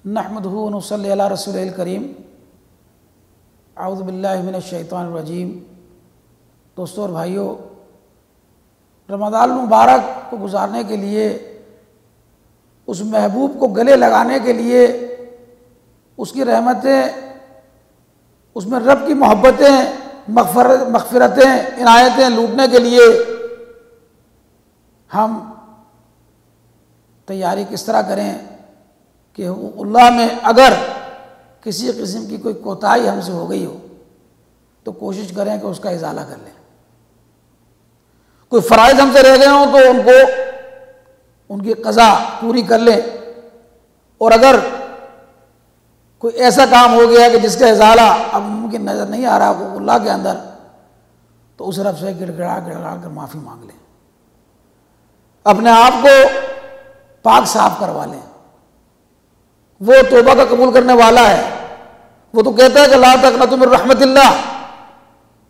نحمدہ و نصلی علی رسول الکریم اعوذ باللہ من الشیطان الرجیم۔ دوستو اور بھائیو، رمضان المبارک کو گزارنے کے لیے، اس محبوب کو گلے لگانے کے لیے، اس کی رحمتیں، اس میں رب کی محبتیں، مغفرتیں، عنایتیں لوٹنے کے لیے ہم تیاری کس طرح کریں کہ حقوق اللہ میں اگر کسی قسم کی کوئی کوتاہی ہم سے ہو گئی ہو تو کوشش کریں کہ اس کا ازالہ کر لیں۔ کوئی فرائض ہم سے رہ گئے ہوں تو ان کی قضا پوری کر لیں، اور اگر کوئی ایسا کام ہو گیا کہ جس کا ازالہ اب ممکن نظر نہیں آ رہا حقوق اللہ کے اندر، تو اس رب سے گڑ گڑا کر معافی مانگ لیں، اپنے آپ کو پاک صاف کروا لیں۔ وہ توبہ کا قبول کرنے والا ہے، وہ تو کہتا ہے کہ لا تقنطوا من رحمت اللہ،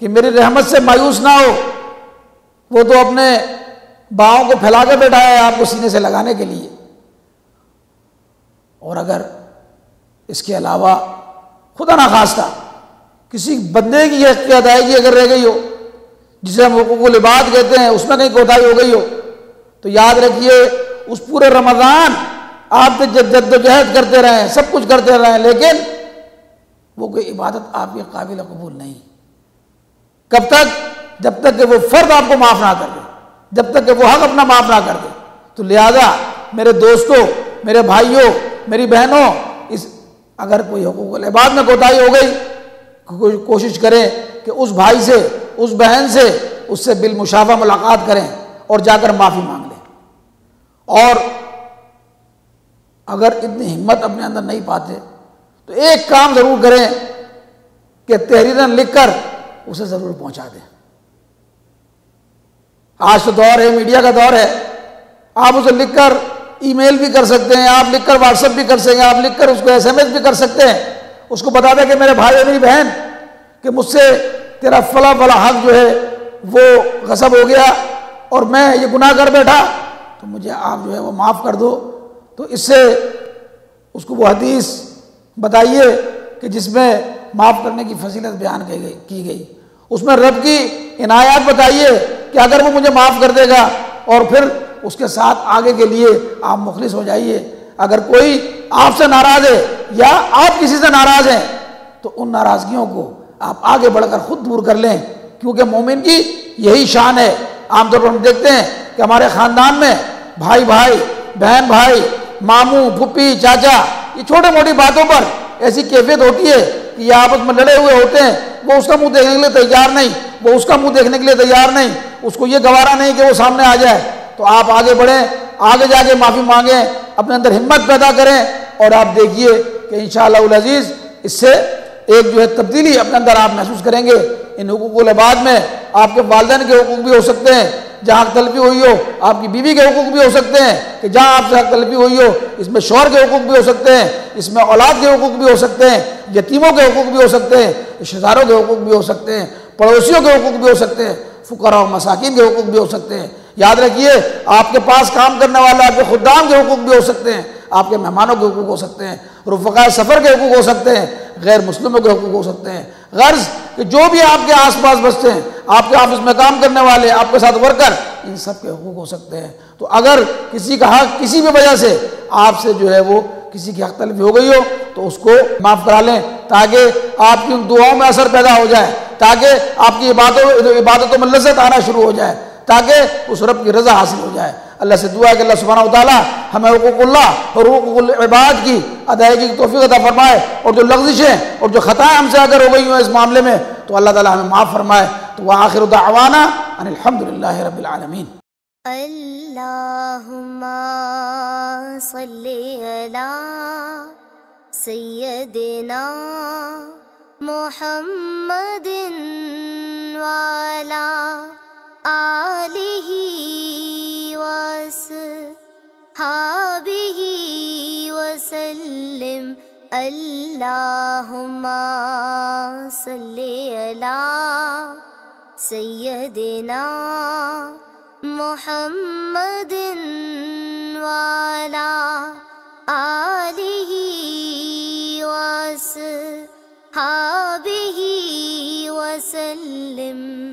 کہ میری رحمت سے مایوس نہ ہو۔ وہ تو اپنے باؤں کو پھیلا کے بیٹھا ہے آپ کو سینے سے لگانے کے لیے۔ اور اگر اس کے علاوہ خدا نخواستہ کسی بندے کی حق کی ادائیگی اگر رہ گئی ہو، جسے ہم حقوق العباد کہتے ہیں، اس میں کہیں کوتاہی ہو گئی ہو، تو یاد رکھیے اس پورے رمضان آپ جد و جہد کرتے رہیں، سب کچھ کرتے رہیں، لیکن وہ کوئی عبادت آپ کے قابل قبول نہیں۔ کب تک؟ جب تک کہ وہ فرد آپ کو معاف نہ کر دے، جب تک کہ وہ حق اپنا معاف نہ کر دے۔ تو لہذا میرے دوستوں، میرے بھائیوں، میری بہنوں، اگر کوئی حقوق العباد میں کوتاہی ہو گئی، کوشش کریں کہ اس بھائی سے، اس بہن سے، اس سے بالمشافہ ملاقات کریں اور جا کر معافی مانگ لیں۔ اور اگر اتنی ہمت اپنے اندر نہیں پاتے تو ایک کام ضرور کریں کہ تحریراً لکھ کر اسے ضرور پہنچا دیں۔ آج تو دور ہے، میڈیا کا دور ہے، آپ اسے لکھ کر ای میل بھی کر سکتے ہیں، آپ لکھ کر واٹس ایپ بھی کر سکتے ہیں، آپ لکھ کر اس کو SMS بھی کر سکتے ہیں۔ اس کو بتا دیں کہ میرے بھائی اور میری بہن، کہ مجھ سے تیرا فلاں حق جو ہے وہ غصب ہو گیا اور میں یہ گناہ کر بیٹھا، تو مجھے آپ جو ہے وہ معاف کر دو۔ تو اس سے اس کو وہ حدیث بتائیے کہ جس میں معاف کرنے کی فضیلت بیان کی گئی، اس میں رب کی عنایات بتائیے کہ اگر وہ مجھے معاف کر دے گا، اور پھر اس کے ساتھ آگے کے لیے آپ مخلص ہو جائیے۔ اگر کوئی آپ سے ناراض ہے یا آپ کسی سے ناراض ہیں تو ان ناراضگیوں کو آپ آگے بڑھ کر خود دور کر لیں، کیونکہ مومن کی یہی شان ہے۔ عام طور پر ہم دیکھتے ہیں کہ ہمارے خاندان میں بھائی بہن بھائی، ماموں پھپھی چاچا، یہ چھوٹی موٹی باتوں پر ایسی کیفیت ہوتی ہے کہ یہ آپس میں لڑے ہوئے ہوتے ہیں، وہ اس کا منہ دیکھنے کے لیے تیار نہیں، وہ اس کا منہ دیکھنے کے لیے تیار نہیں، اس کو یہ گوارا نہیں کہ وہ سامنے آ جائے۔ تو آپ آگے بڑھیں، آگے جا کے معافی مانگیں، اپنے اندر ہمت پیدا کریں، اور آپ دیکھیے کہ انشاءاللہ العزیز اس سے ایک جو ہے تبدیلی اپنے اندر آپ محسوس کریں گے۔ ان حقوق العباد میں آپ کے والدین کے حقوق بھی ہو سکتے ہیں، جہاں حق تلفی ہوئی ہو، آپ کی بیوی کے حقوق بھی ہو سکتے ہیں کہ جہاں آپ سے حق تلفی ہوئی ہو، اس میں شوہر کے حقوق بھی ہو سکتے ہیں، اس میں اولاد کے حقوق بھی ہو سکتے ہیں، یتیموں کے حقوق بھی ہو سکتے ہیں، رشتہ داروں کے حقوق بھی ہو سکتے ہیں، پڑوسیوں کے حقوق بھی ہو سکتے ہیں، فقراء و مساکین کے حقوق بھی ہو سکتے ہیں۔ یاد رکھیے آپ کے پاس کام کرنے والے آپ کے خدام کے حقوق بھی ہو سکتے ہیں، آپ کے مہمانوں کے حقوق ہو سکتے ہیں، رفقائے سفر کے حقوق ہو سکتے ہیں، غیر مسلموں کے حقوق ہو سکتے ہیں۔ غرض کہ جو بھی آپ کے آس پاس بستے ہیں، آپ کے آفس میں کام کرنے والے، آپ کے ساتھ ورکر، ان سب کے حقوق ہو سکتے ہیں۔ تو اگر کسی کا حق کسی بھی وجہ سے آپ سے جو ہے وہ کسی کی حق تلفی ہو گئی ہو تو اس کو معاف کرا لیں، تاکہ آپ کی ان دعاؤں میں اثر پیدا ہو جائے، تاکہ آپ کی عبادتوں میں لذت آنا شروع ہو جائے، تاکہ اس رب کی رضا حاصل ہو جائے۔ اللہ سے دعا ہے کہ اللہ سبحانہ و تعالیٰ ہمیں حقوق اللہ اور حقوق العباد کی ادائیگی کی توفیق عطا فرمائے، اور جو لغزشیں اور جو خطائیں ہم سے اگر ہو گئی ہیں اس معاملے میں تو اللہ تعالیٰ ہمیں معاف فرمائے۔ تو وآخر دعوانا ان الحمدللہ رب العالمین۔ اللہم صلی علی سیدنا محمد وعلی آلہ وصحبہ وسلم۔ اللہم صلی علی سیدنا محمد وعلی آلہ وأصحابه وسلم.